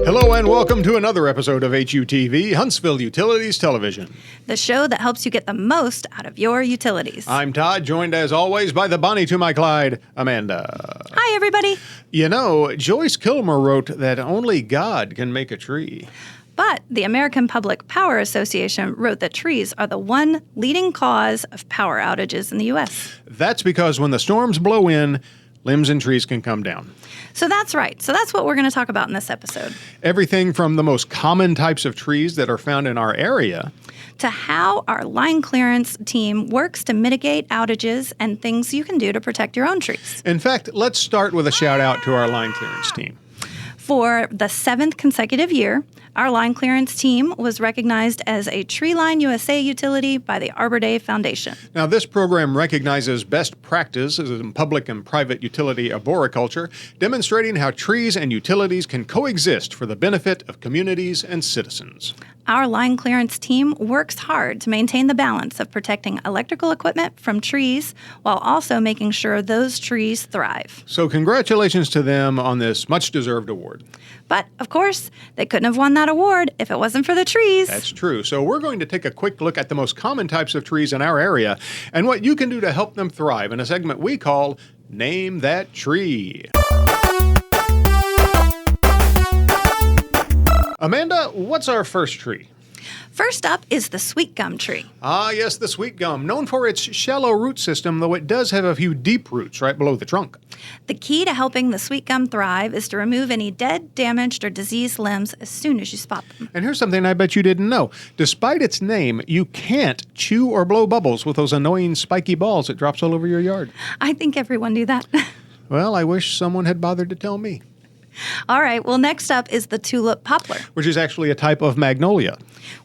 Hello and welcome to another episode of HUTV, Huntsville Utilities Television. The show that helps you get the most out of your utilities. I'm Todd, joined as always by the Bonnie to my Clyde, Amanda. Hi, everybody. You know, Joyce Kilmer wrote that only God can make a tree. But the American Public Power Association wrote that trees are the one leading cause of power outages in the U.S. That's because when the storms blow in, limbs and trees can come down. So that's right. So that's what we're going to talk about in this episode. Everything from the most common types of trees that are found in our area to how our line clearance team works to mitigate outages and things you can do to protect your own trees. In fact, let's start with a shout out to our line clearance team. For the 7th consecutive year, our line clearance team was recognized as a Tree Line USA utility by the Arbor Day Foundation. Now, this program recognizes best practices in public and private utility arboriculture, demonstrating how trees and utilities can coexist for the benefit of communities and citizens. Our line clearance team works hard to maintain the balance of protecting electrical equipment from trees while also making sure those trees thrive. So congratulations to them on this much-deserved award. But, of course, they couldn't have won that award if it wasn't for the trees. That's true. So we're going to take a quick look at the most common types of trees in our area and what you can do to help them thrive in a segment we call Name That Tree. Amanda, what's our first tree? First up is the sweet gum tree. Ah, yes, the sweet gum, known for its shallow root system, though it does have a few deep roots right below the trunk. The key to helping the sweet gum thrive is to remove any dead, damaged, or diseased limbs as soon as you spot them. And here's something I bet you didn't know. Despite its name, you can't chew or blow bubbles with those annoying spiky balls it drops all over your yard. I think everyone knew that. Well, I wish someone had bothered to tell me. All right, well, next up is the tulip poplar, Which is actually a type of magnolia.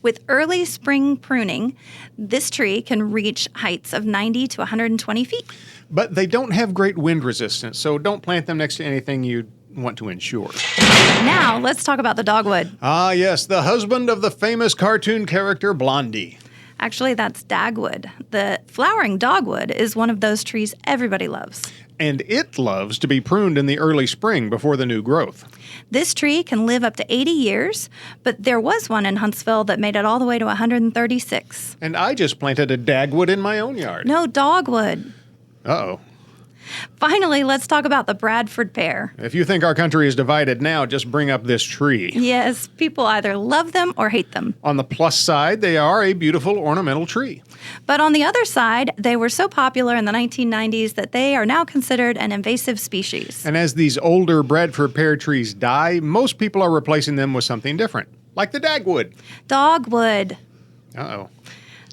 With early spring pruning, this tree can reach heights of 90 to 120 feet. But they don't have great wind resistance, so don't plant them next to anything you'd want to insure. Now, let's talk about the dogwood. Ah, yes, the husband of the famous cartoon character Blondie. Actually, that's dagwood. The flowering dogwood is one of those trees everybody loves. And it loves to be pruned in the early spring before the new growth. This tree can live up to 80 years, but there was one in Huntsville that made it all the way to 136. And I just planted a dagwood in my own yard. No, dogwood. Uh-oh. Finally, let's talk about the Bradford pear. If you think our country is divided now, just bring up this tree. Yes, people either love them or hate them. On the plus side, they are a beautiful ornamental tree. But on the other side, they were so popular in the 1990s that they are now considered an invasive species. And as these older Bradford pear trees die, most people are replacing them with something different, like the dagwood. Dogwood. Uh-oh.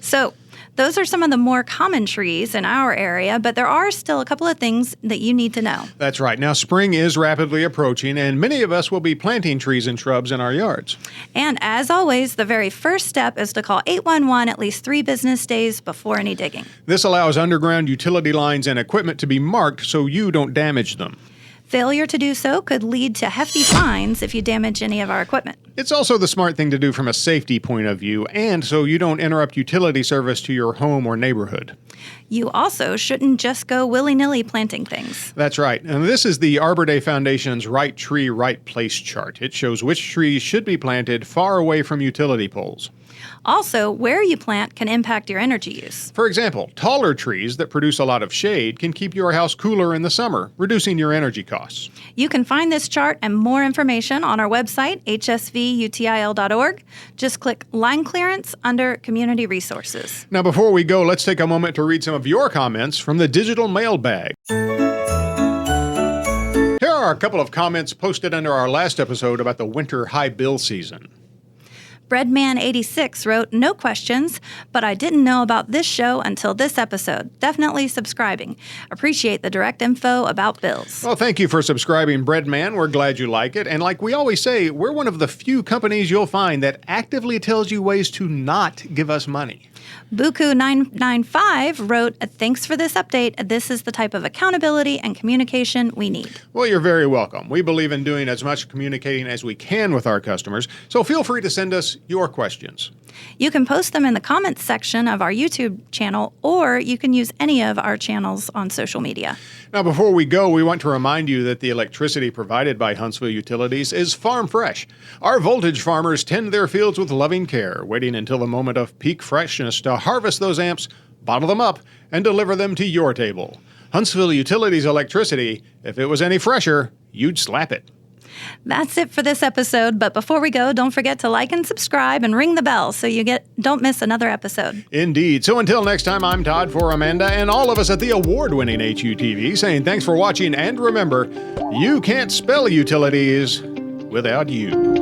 So, those are some of the more common trees in our area, but there are still a couple of things that you need to know. That's right. Now, spring is rapidly approaching, and many of us will be planting trees and shrubs in our yards. And as always, the very first step is to call 811 at least 3 business days before any digging. This allows underground utility lines and equipment to be marked so you don't damage them. Failure to do so could lead to hefty fines if you damage any of our equipment. It's also the smart thing to do from a safety point of view, and so you don't interrupt utility service to your home or neighborhood. You also shouldn't just go willy-nilly planting things. That's right. And this is the Arbor Day Foundation's Right Tree, Right Place chart. It shows which trees should be planted far away from utility poles. Also, where you plant can impact your energy use. For example, taller trees that produce a lot of shade can keep your house cooler in the summer, reducing your energy costs. You can find this chart and more information on our website, hsvutil.org. Just click Line Clearance under Community Resources. Now, before we go, let's take a moment to read some of your comments from the Digital Mailbag. Here are a couple of comments posted under our last episode about the winter high bill season. Breadman86 wrote, "No questions, but I didn't know about this show until this episode. Definitely subscribing. Appreciate the direct info about bills." Well, thank you for subscribing, Breadman. We're glad you like it. And like we always say, we're one of the few companies you'll find that actively tells you ways to not give us money. Buku995 wrote, "Thanks for this update. This is the type of accountability and communication we need." Well, you're very welcome. We believe in doing as much communicating as we can with our customers, so feel free to send us your questions. You can post them in the comments section of our YouTube channel, or you can use any of our channels on social media. Now, before we go, we want to remind you that the electricity provided by Huntsville Utilities is farm fresh. Our voltage farmers tend their fields with loving care, waiting until the moment of peak freshness to harvest those amps, bottle them up, and deliver them to your table. Huntsville Utilities electricity, if it was any fresher, you'd slap it. That's it for this episode, but before we go, don't forget to like and subscribe and ring the bell so you don't miss another episode. Indeed. So until next time, I'm Todd for Amanda and all of us at the award-winning HUTV saying thanks for watching, and remember, you can't spell utilities without you.